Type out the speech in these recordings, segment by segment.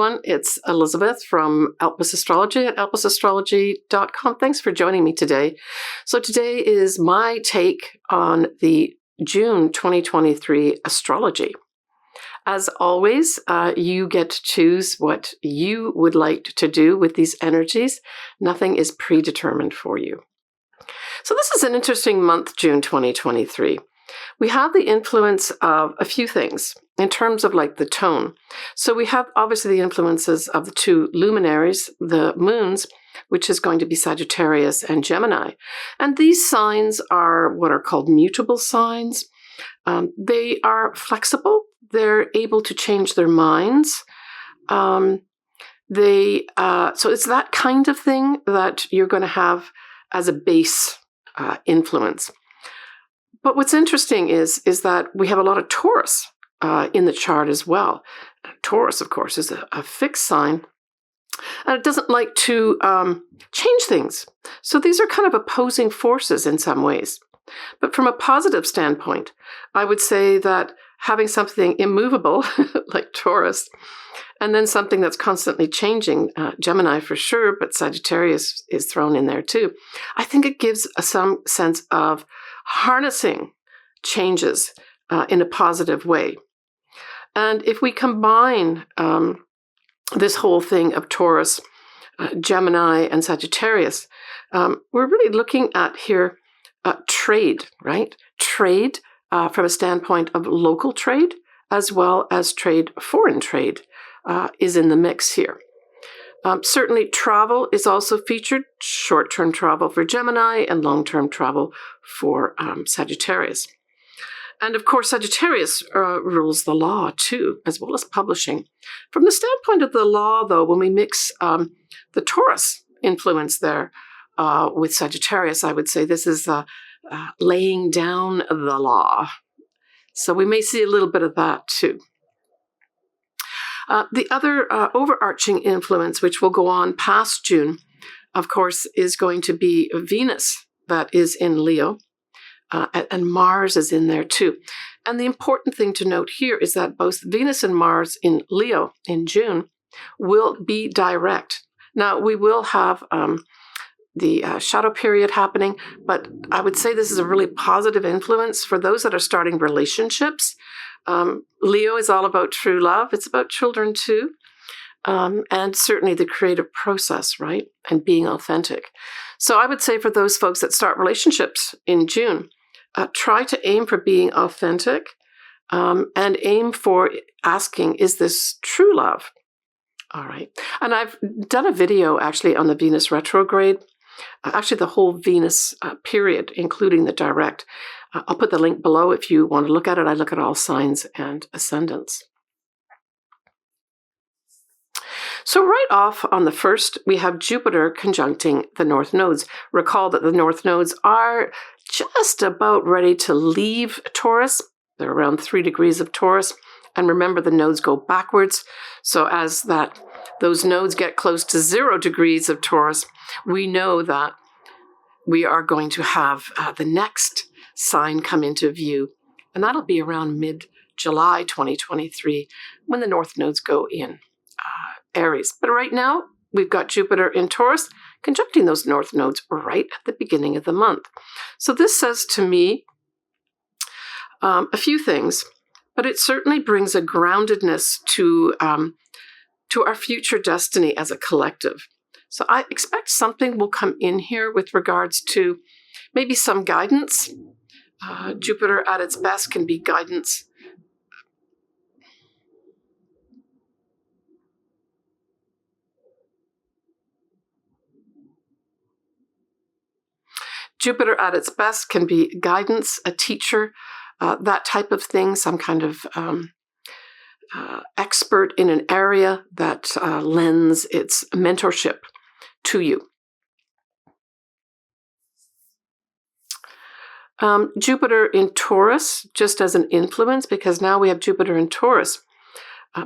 everyone. It's Elizabeth from Astrology at at.Astrology.com. Thanks for joining me today. So today is my take on the June 2023 astrology. As always, you get to choose what you would like to do with these energies. Nothing is predetermined for you. So this is an interesting month, June 2023. We have the influence of a few things in terms of like the tone. So we have obviously the influences of the two luminaries, the moons, which is going to be Sagittarius and Gemini. And these signs are what are called mutable signs. They are flexible. They're able to change their minds. So it's that kind of thing that you're going to have as a base influence. But what's interesting is that we have a lot of Taurus in the chart as well. Taurus, of course, is a fixed sign, and it doesn't like to change things. So these are kind of opposing forces in some ways. But from a positive standpoint, I would say that having something immovable like Taurus, and then something that's constantly changing, Gemini for sure, but Sagittarius is thrown in there too. I think it gives some sense of harnessing changes in a positive way. And if we combine this whole thing of Taurus, Gemini, and Sagittarius, we're really looking at here trade, right? Trade from a standpoint of local trade, as well as foreign trade is in the mix here. Certainly travel is also featured, short-term travel for Gemini and long-term travel for Sagittarius. And of course, Sagittarius rules the law too, as well as publishing. From the standpoint of the law, though, when we mix the Taurus influence there with Sagittarius, I would say this is laying down the law. So we may see a little bit of that too. The other overarching influence, which will go on past June, of course, is going to be Venus, that is in Leo, and Mars is in there too. And the important thing to note here is that both Venus and Mars in Leo in June will be direct. Now, we will have the shadow period happening, but I would say this is a really positive influence for those that are starting relationships. Leo is all about true love. It's about children too. And certainly the creative process, right? And being authentic. So I would say for those folks that start relationships in June, try to aim for being authentic and aim for asking, is this true love? All right. And I've done a video actually on the Venus retrograde, actually the whole Venus period, including the direct. I'll put the link below if you want to look at it. I look at all signs and ascendants. So right off on the 1st, we have Jupiter conjuncting the North Nodes. Recall that the North Nodes are just about ready to leave Taurus. They're around 3 degrees of Taurus. And remember, the nodes go backwards. So as those nodes get close to 0 degrees of Taurus, we know that we are going to have the next sign come into view. And that'll be around mid-July 2023 when the North Nodes go in Aries. But right now, we've got Jupiter in Taurus conjuncting those North Nodes right at the beginning of the month. So this says to me a few things, but it certainly brings a groundedness to our future destiny as a collective. So I expect something will come in here with regards to maybe some guidance. Jupiter at its best can be guidance. Jupiter at its best can be guidance, a teacher, that type of thing, some kind of expert in an area that lends its mentorship to you. Jupiter in Taurus, just as an influence, because now we have Jupiter in Taurus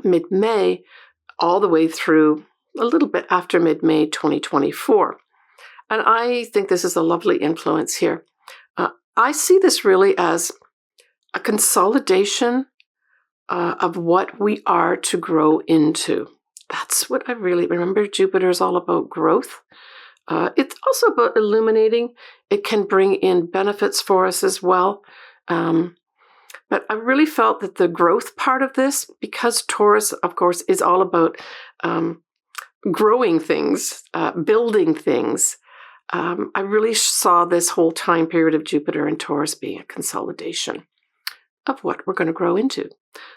mid-May all the way through a little bit after mid-May 2024. And I think this is a lovely influence here. I see this really as a consolidation of what we are to grow into. that's what I really remember. Jupiter is all about growth. It's also about illuminating. It can bring in benefits for us as well. But I really felt that the growth part of this, because Taurus, of course, is all about growing things, building things, I really saw this whole time period of Jupiter and Taurus being a consolidation of what we're going to grow into.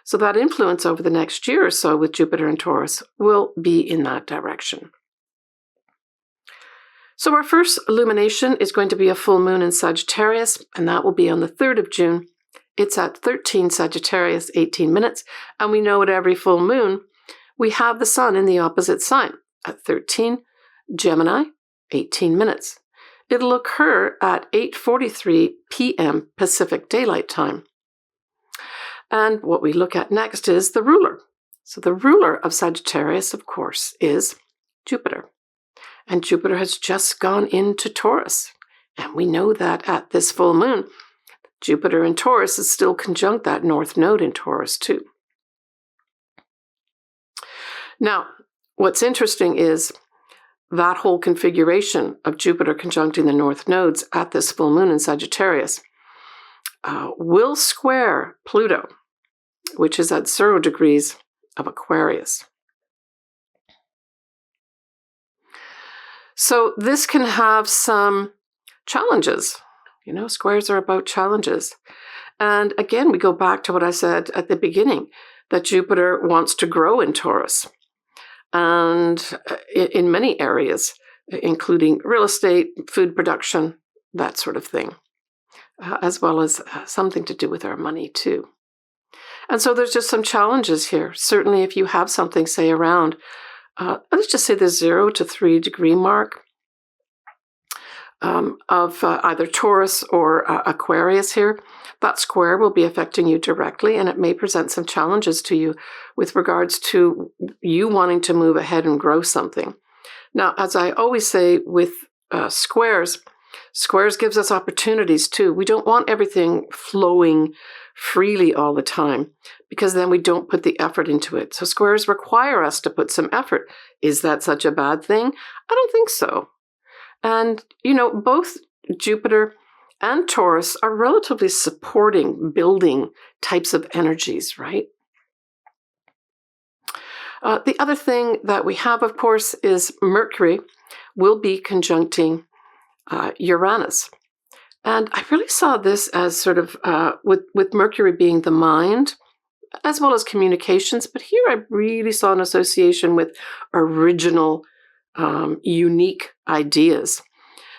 So that influence over the next year or so with Jupiter and Taurus will be in that direction. So our first illumination is going to be a full moon in Sagittarius, and that will be on the 3rd of June. It's at 13 Sagittarius, 18 minutes, and we know at every full moon, we have the sun in the opposite sign at 13 Gemini, 18 minutes. It'll occur at 8:43 p.m. Pacific Daylight Time. And what we look at next is the ruler. So the ruler of Sagittarius, of course, is Jupiter. And Jupiter has just gone into Taurus. And we know that at this full moon, Jupiter in Taurus is still conjunct that north node in Taurus too. Now, what's interesting is that whole configuration of Jupiter conjuncting the north nodes at this full moon in Sagittarius will square Pluto, which is at 0 degrees of Aquarius. So this can have some challenges. You know, squares are about challenges. And again, we go back to what I said at the beginning, that Jupiter wants to grow in Taurus. And in many areas, including real estate, food production, that sort of thing, as well as something to do with our money too. And so there's just some challenges here. Certainly if you have something, say, around, let's just say the 0 to 3 degree mark of either Taurus or Aquarius here, that square will be affecting you directly, and it may present some challenges to you with regards to you wanting to move ahead and grow something. Now, as I always say with squares gives us opportunities too. We don't want everything flowing freely all the time, because then we don't put the effort into it. So squares require us to put some effort. Is that such a bad thing? I don't think so. And, you know, both Jupiter and Taurus are relatively supporting, building types of energies, right? The other thing that we have, of course, is Mercury will be conjuncting Uranus. And I really saw this as sort of, with Mercury being the mind, as well as communications, but here I really saw an association with original, unique ideas.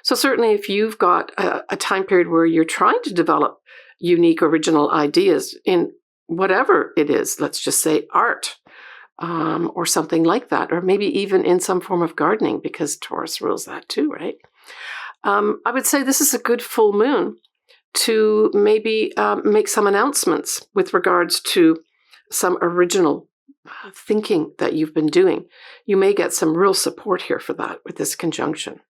So certainly if you've got a time period where you're trying to develop unique, original ideas in whatever it is, let's just say art, or something like that, or maybe even in some form of gardening, because Taurus rules that too, right? I would say this is a good full moon to maybe make some announcements with regards to some original thinking that you've been doing. You may get some real support here for that with this conjunction.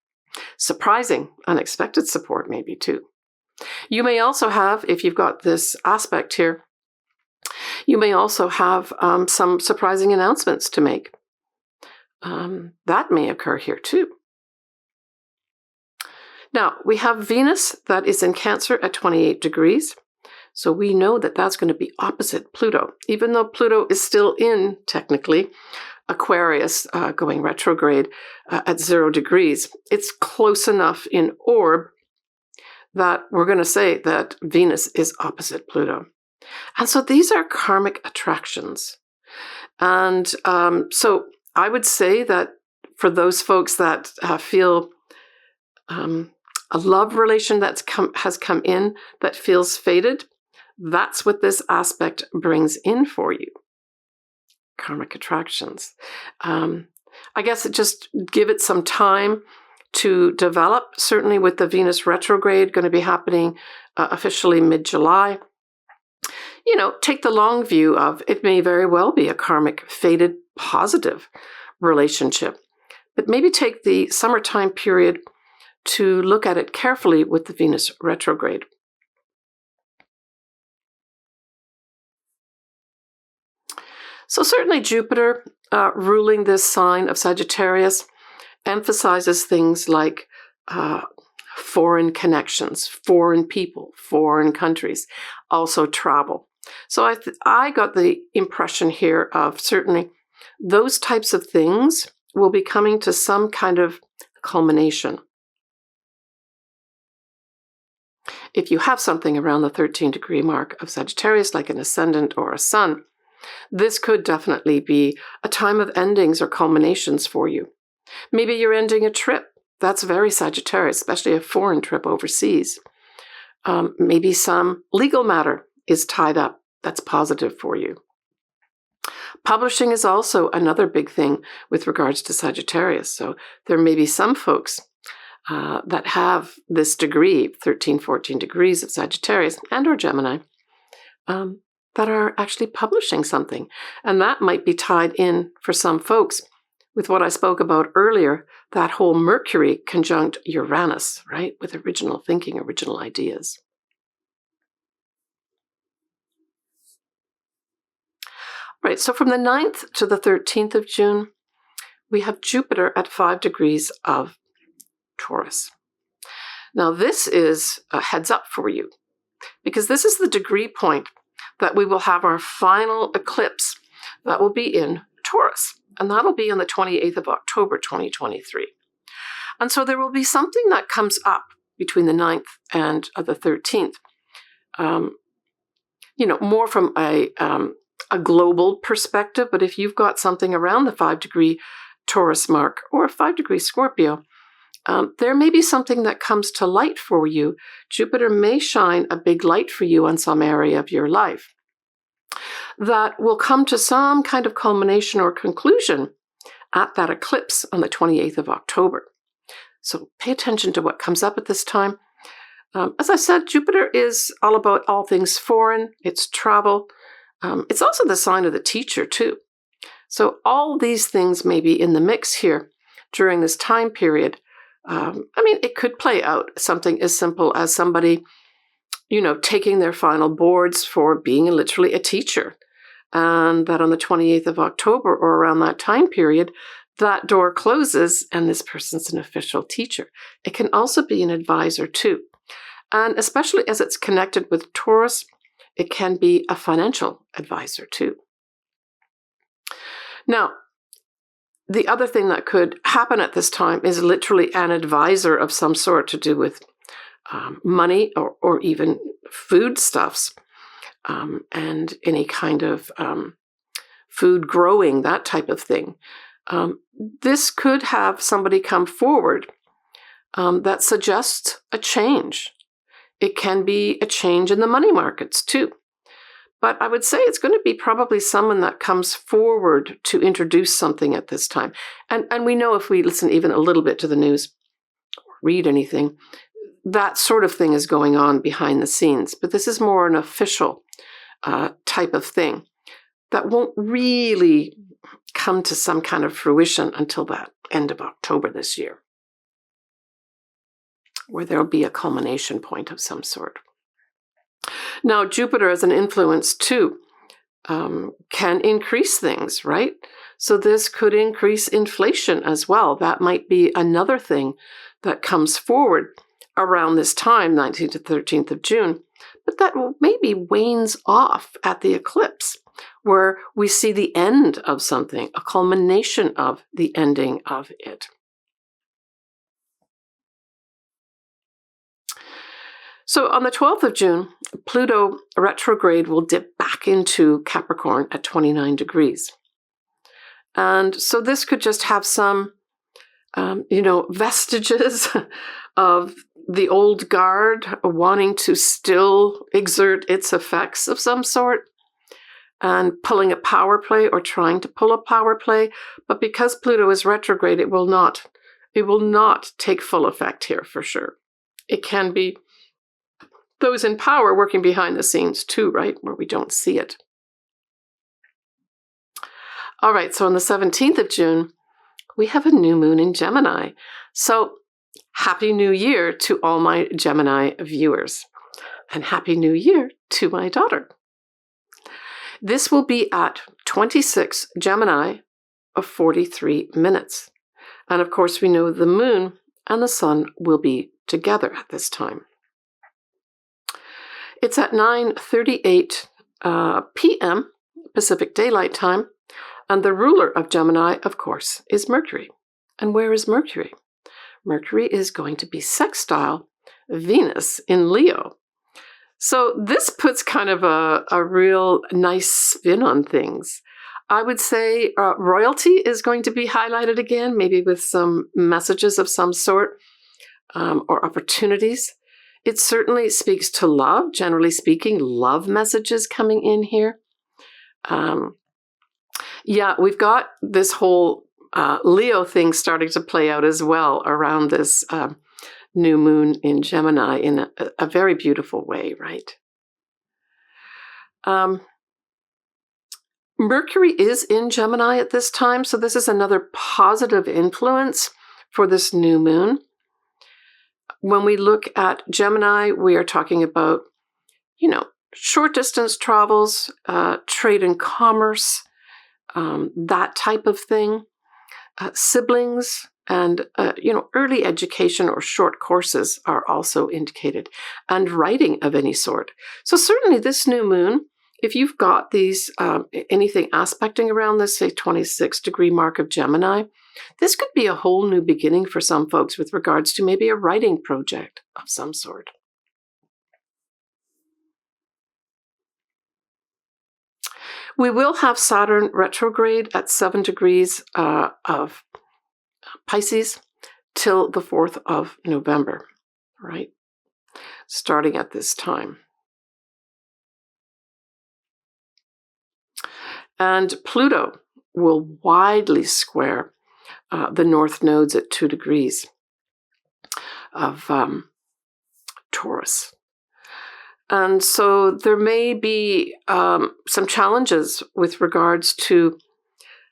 Surprising, unexpected support maybe too. You may also have, if you've got this aspect here, you may also have some surprising announcements to make. That may occur here too. Now, we have Venus that is in Cancer at 28 degrees. So we know that that's going to be opposite Pluto, even though Pluto is still in, technically, Aquarius going retrograde at 0 degrees. It's close enough in orb that we're going to say that Venus is opposite Pluto. And so these are karmic attractions. And so I would say that for those folks that feel a love relation has come in that feels fated, that's what this aspect brings in for you. Karmic attractions. I guess just give it some time to develop, certainly with the Venus retrograde going to be happening officially mid-July. You know, take the long view of it may very well be a karmic, fated, positive relationship. But maybe take the summertime period to look at it carefully with the Venus retrograde. So certainly Jupiter ruling this sign of Sagittarius emphasizes things like foreign connections, foreign people, foreign countries, also travel. So I got the impression here of certainly those types of things will be coming to some kind of culmination. If you have something around the 13-degree mark of Sagittarius, like an ascendant or a sun, this could definitely be a time of endings or culminations for you. Maybe you're ending a trip. That's very Sagittarius, especially a foreign trip overseas. Maybe some legal matter is tied up. That's positive for you. Publishing is also another big thing with regards to Sagittarius. So there may be some folks that have this degree, 13, 14 degrees of Sagittarius and or Gemini, that are actually publishing something. And that might be tied in for some folks with what I spoke about earlier, that whole Mercury conjunct Uranus, right? With original thinking, original ideas. Right, so from the 9th to the 13th of June, we have Jupiter at 5 degrees of Taurus. Now this is a heads up for you, because this is the degree point that we will have our final eclipse that will be in Taurus, and that'll be on the 28th of October 2023. And so there will be something that comes up between the 9th and the 13th, more from a global perspective. But if you've got something around the 5-degree Taurus mark or a 5-degree Scorpio, there may be something that comes to light for you. Jupiter may shine a big light for you on some area of your life that will come to some kind of culmination or conclusion at that eclipse on the 28th of October. So pay attention to what comes up at this time. As I said, Jupiter is all about all things foreign. It's travel. It's also the sign of the teacher, too. So all these things may be in the mix here during this time period. It could play out something as simple as somebody, taking their final boards for being literally a teacher. And that on the 28th of October or around that time period, that door closes and this person's an official teacher. It can also be an advisor, too. And especially as it's connected with Taurus, it can be a financial advisor, too. Now, the other thing that could happen at this time is literally an advisor of some sort to do with money or even foodstuffs and any kind of food growing, that type of thing. This could have somebody come forward that suggests a change. It can be a change in the money markets too. But I would say it's going to be probably someone that comes forward to introduce something at this time. And we know if we listen even a little bit to the news or read anything, that sort of thing is going on behind the scenes. But this is more an official type of thing that won't really come to some kind of fruition until that end of October this year, where there'll be a culmination point of some sort. Now, Jupiter as an influence, too, can increase things, right? So this could increase inflation as well. That might be another thing that comes forward around this time, 19th to 13th of June, but that maybe wanes off at the eclipse, where we see the end of something, a culmination of the ending of it. So on the 12th of June, Pluto retrograde will dip back into Capricorn at 29 degrees. And so this could just have some, vestiges of the old guard wanting to still exert its effects of some sort and pulling a power play or trying to pull a power play. But because Pluto is retrograde, it will not take full effect here for sure. It can be those in power working behind the scenes too, right, where we don't see it. All right, so on the 17th of June, we have a new moon in Gemini. So Happy New Year to all my Gemini viewers. And Happy New Year to my daughter. This will be at 26 Gemini of 43 minutes. And of course, we know the moon and the sun will be together at this time. It's at 9:38 p.m. Pacific Daylight Time, and the ruler of Gemini, of course, is Mercury. And where is Mercury? Mercury is going to be sextile Venus in Leo. So this puts kind of a real nice spin on things. I would say royalty is going to be highlighted again, maybe with some messages of some sort or opportunities. It certainly speaks to love, generally speaking, love messages coming in here. Yeah, we've got this whole Leo thing starting to play out as well around this new moon in Gemini in a very beautiful way, right? Mercury is in Gemini at this time, so this is another positive influence for this new moon. When we look at Gemini, we are talking about, short distance travels, trade and commerce, that type of thing, siblings, and, early education or short courses are also indicated, and writing of any sort. So certainly this new moon, if you've got these, anything aspecting around this, say, 26-degree mark of Gemini, this could be a whole new beginning for some folks with regards to maybe a writing project of some sort. We will have Saturn retrograde at 7 degrees of Pisces till the 4th of November, right? Starting at this time. And Pluto will widely square the north nodes at 2 degrees of Taurus. And so there may be some challenges with regards to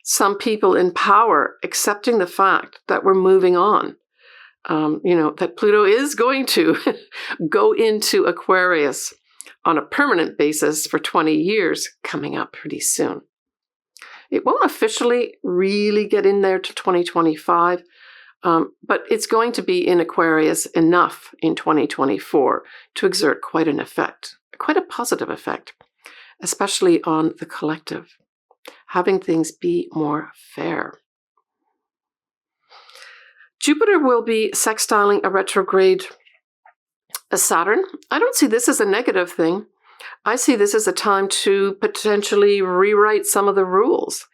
some people in power accepting the fact that we're moving on. That Pluto is going to go into Aquarius on a permanent basis for 20 years coming up pretty soon. It won't officially really get in there to 2025, but it's going to be in Aquarius enough in 2024 to exert quite an effect, quite a positive effect, especially on the collective, having things be more fair. Jupiter will be sextiling a retrograde Saturn. I don't see this as a negative thing. I see this as a time to potentially rewrite some of the rules.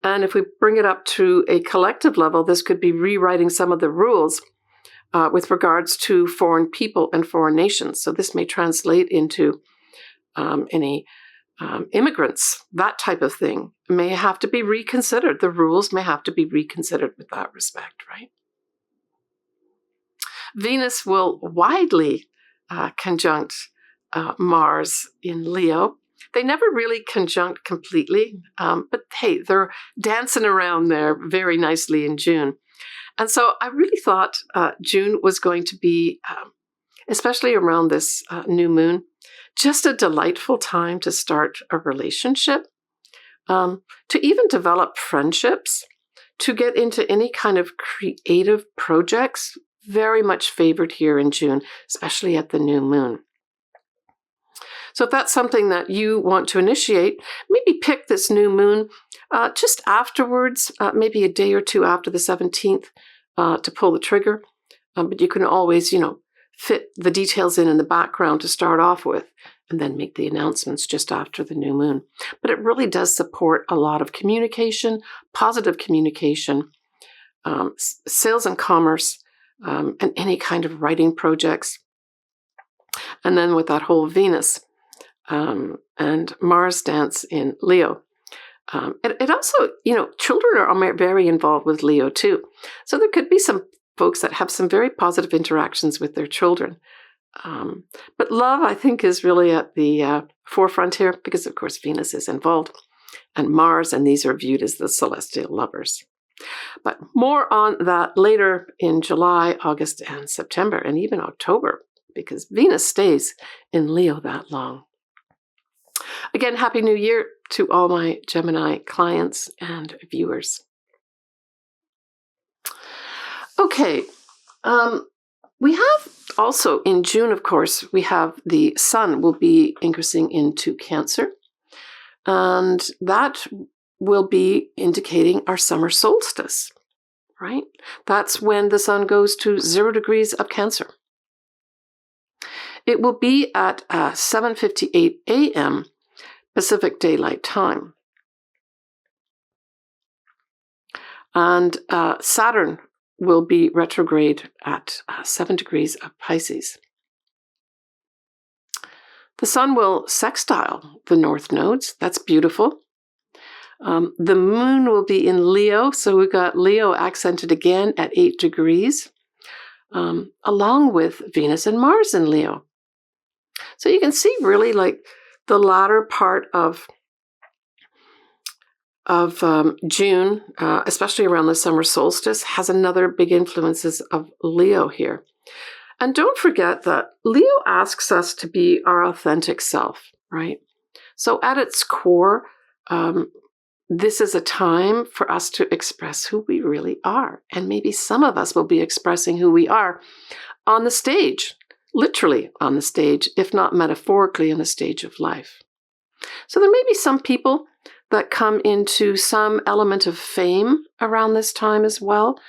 And if we bring it up to a collective level, this could be rewriting some of the rules with regards to foreign people and foreign nations. So this may translate into any immigrants, that type of thing may have to be reconsidered. The rules may have to be reconsidered with that respect, right? Venus will widely conjunct Mars in Leo. They never really conjunct completely, but hey, they're dancing around there very nicely in June. And so I really thought June was going to be, especially around this new moon, just a delightful time to start a relationship, to even develop friendships, to get into any kind of creative projects. Very much favored here in June, especially at the new moon. So if that's something that you want to initiate, maybe pick this new moon just afterwards, maybe a day or two after the 17th to pull the trigger. But you can always, fit the details in the background to start off with and then make the announcements just after the new moon. But it really does support a lot of communication, positive communication, sales and commerce, and any kind of writing projects. And then with that whole Venus and Mars dance in Leo. It also, children are very involved with Leo too. So there could be some folks that have some very positive interactions with their children. But love, I think, is really at the forefront here because, of course, Venus is involved and Mars, and these are viewed as the celestial lovers. But more on that later in July, August, and September, and even October, because Venus stays in Leo that long. Again, Happy New Year to all my Gemini clients and viewers. Okay, we have also in June, of course, we have the Sun will be ingressing into Cancer, and that will be indicating our summer solstice, right? That's when the Sun goes to 0 degrees of Cancer. It will be at 7:58 a.m. Pacific Daylight Time. And Saturn will be retrograde at 7 degrees of Pisces. The Sun will sextile the north nodes. That's beautiful. The Moon will be in Leo, so we've got Leo accented again at 8 degrees, along with Venus and Mars in Leo. So you can see really like the latter part of June, especially around the summer solstice, has another big influences of Leo here. And don't forget that Leo asks us to be our authentic self, right? So at its core, this is a time for us to express who we really are. And maybe some of us will be expressing who we are on the stage, literally on the stage, if not metaphorically on the stage of life. So there may be some people that come into some element of fame around this time as well.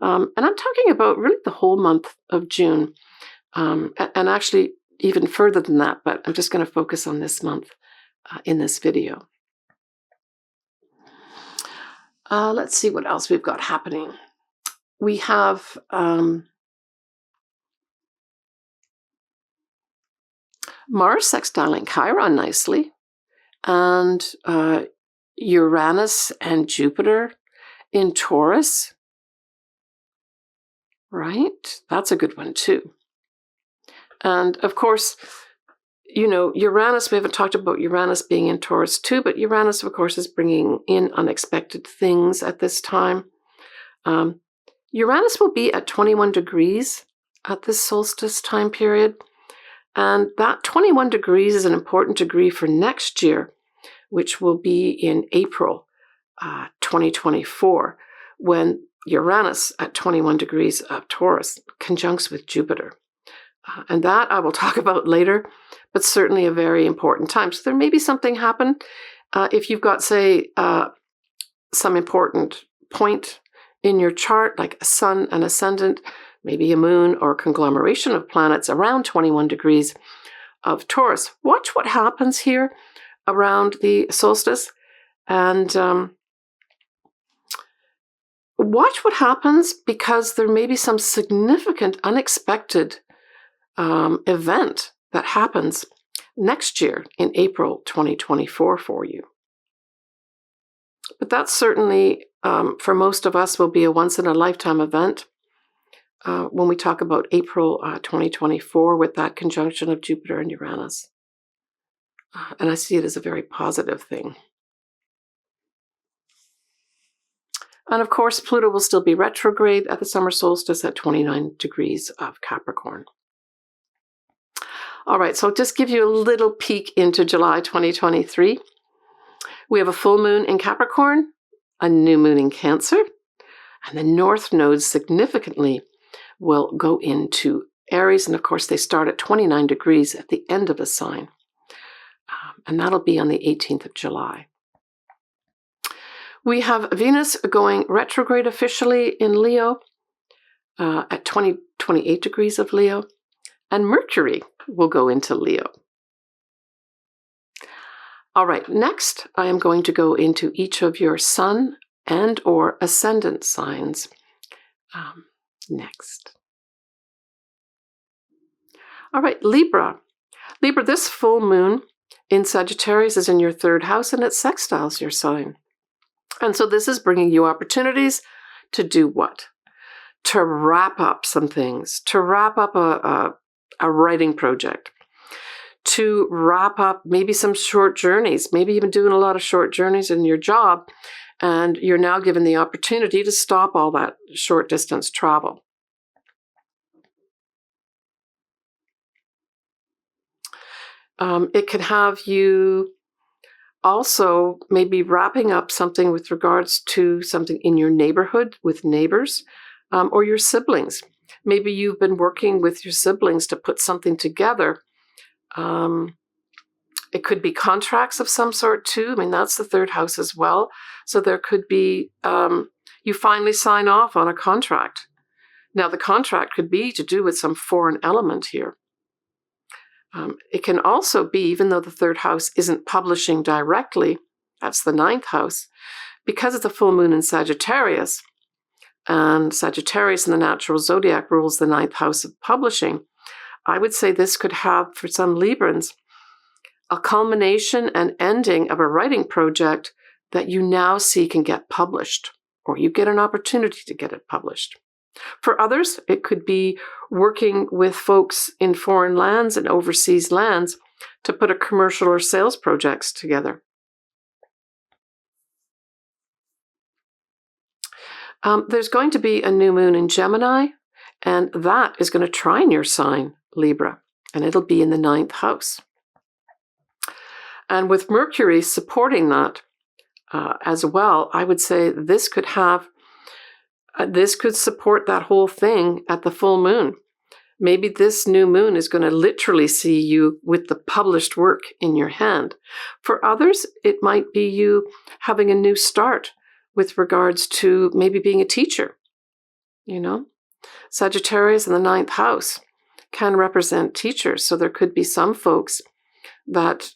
And I'm talking about really the whole month of June, and actually even further than that, but I'm just going to focus on this month in this video. Let's see what else we've got happening. We have Mars sextiling Chiron nicely, and Uranus and Jupiter in Taurus, right? That's a good one too. And of course, you know, Uranus, we haven't talked about Uranus being in Taurus too, but Uranus, of course, is bringing in unexpected things at this time. Uranus will be at 21 degrees at this solstice time period. And that 21 degrees is an important degree for next year, which will be in April 2024, when Uranus at 21 degrees of Taurus conjuncts with Jupiter. And that I will talk about later, but certainly a very important time. So there may be something happen if you've got, say, some important point in your chart, like a sun, an ascendant, maybe a moon, or a conglomeration of planets around 21 degrees of Taurus. Watch what happens here around the solstice, and watch what happens, because there may be some significant, unexpected event that happens next year in April 2024 for you. But that certainly, for most of us, will be a once-in-a-lifetime event when we talk about April 2024 with that conjunction of Jupiter and Uranus. And I see it as a very positive thing. And of course, Pluto will still be retrograde at the summer solstice at 29 degrees of Capricorn. All right, so just give you a little peek into July 2023. We have a full moon in Capricorn, a new moon in Cancer, and the north nodes significantly will go into Aries. And of course, they start at 29 degrees at the end of the sign. And that'll be on the 18th of July. We have Venus going retrograde officially in Leo at 28 degrees of Leo, and Mercury will go into Leo. All right, next I am going to go into each of your sun and or ascendant signs next. All right, Libra. Libra, this full moon in Sagittarius is in your 3rd house, and it sextiles your sign. And so this is bringing you opportunities to do what? To wrap up some things, to wrap up a writing project, to wrap up maybe some short journeys. Maybe you've been doing a lot of short journeys in your job, and you're now given the opportunity to stop all that short distance travel. It could have you Also, maybe wrapping up something with regards to something in your neighborhood with neighbors or your siblings. Maybe you've been working with your siblings to put something together. It could be contracts of some sort too. I mean, that's the third house as well. So there could be, you finally sign off on a contract. Now, the contract could be to do with some foreign element here. It can also be, even though the third house isn't publishing directly, that's the ninth house, because it's a full moon in Sagittarius, and Sagittarius in the natural zodiac rules the ninth house of publishing. I would say this could have, for some Librans, a culmination and ending of a writing project that you now see can get published, or you get an opportunity to get it published. For others, it could be working with folks in foreign lands and overseas lands to put a commercial or sales projects together. There's going to be a new moon in Gemini, and that is going to trine your sign, Libra, and it'll be in the ninth house. And with Mercury supporting that as well, I would say this could have this could support that whole thing at the full moon. Maybe this new moon is going to literally see you with the published work in your hand. For others, it might be you having a new start with regards to maybe being a teacher. You know, Sagittarius in the ninth house can represent teachers. So there could be some folks that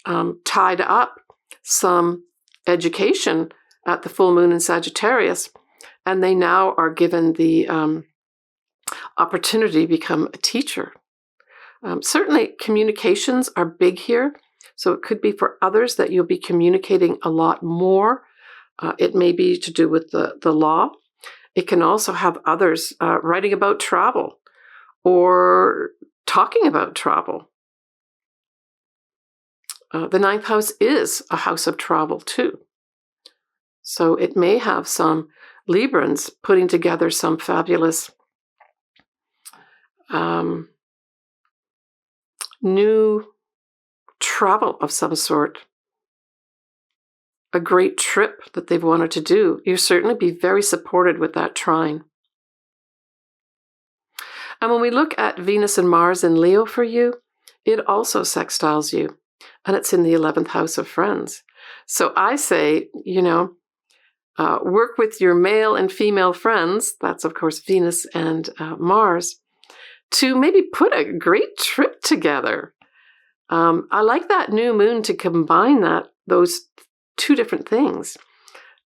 tied up some education at the full moon in Sagittarius, and they now are given the opportunity to become a teacher. Certainly, communications are big here. So it could be for others that you'll be communicating a lot more. It may be to do with the law. It can also have others writing about travel or talking about travel. The ninth house is a house of travel too. So it may have some Librans putting together some fabulous new travel of some sort, a great trip that they've wanted to do. You'll certainly be very supported with that trine. And when we look at Venus and Mars in Leo for you, it also sextiles you, and it's in the 11th house of friends. So I say, work with your male and female friends, that's of course Venus and Mars, to maybe put a great trip together. I like that new moon to combine those two different things,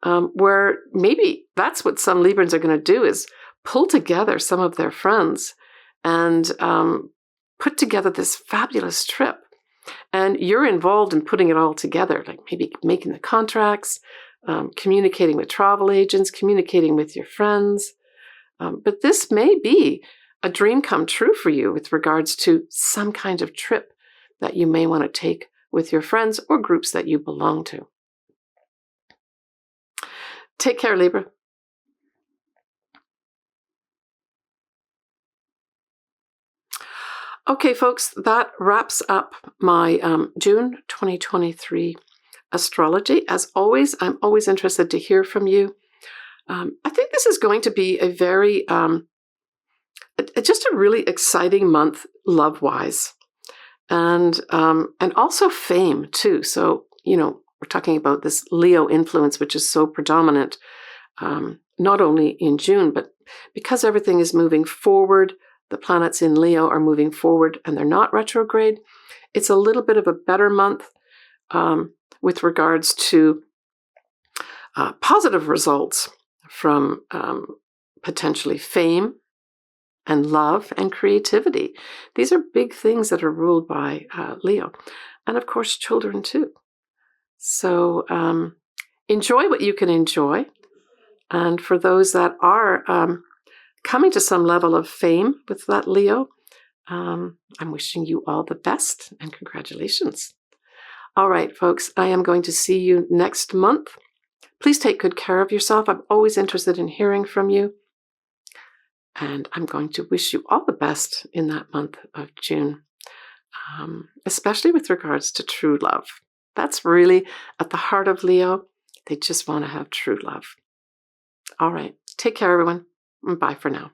where maybe that's what some Librans are going to do, is pull together some of their friends and put together this fabulous trip. And you're involved in putting it all together, like maybe making the contracts, communicating with travel agents, communicating with your friends. But this may be a dream come true for you with regards to some kind of trip that you may want to take with your friends or groups that you belong to. Take care, Libra. Okay, folks, that wraps up my June 2023 astrology. As always, I'm always interested to hear from you. I think this is going to be a very, just a really exciting month love-wise, and also fame too. So, we're talking about this Leo influence, which is so predominant, not only in June, but because everything is moving forward, the planets in Leo are moving forward and they're not retrograde. It's a little bit of a better month with regards to positive results from potentially fame and love and creativity. These are big things that are ruled by Leo. And of course, children too. So enjoy what you can enjoy. And for those that are coming to some level of fame with that Leo, I'm wishing you all the best and congratulations. All right, folks, I am going to see you next month. Please take good care of yourself. I'm always interested in hearing from you. And I'm going to wish you all the best in that month of June, especially with regards to true love. That's really at the heart of Leo. They just want to have true love. All right. Take care, everyone. Bye for now.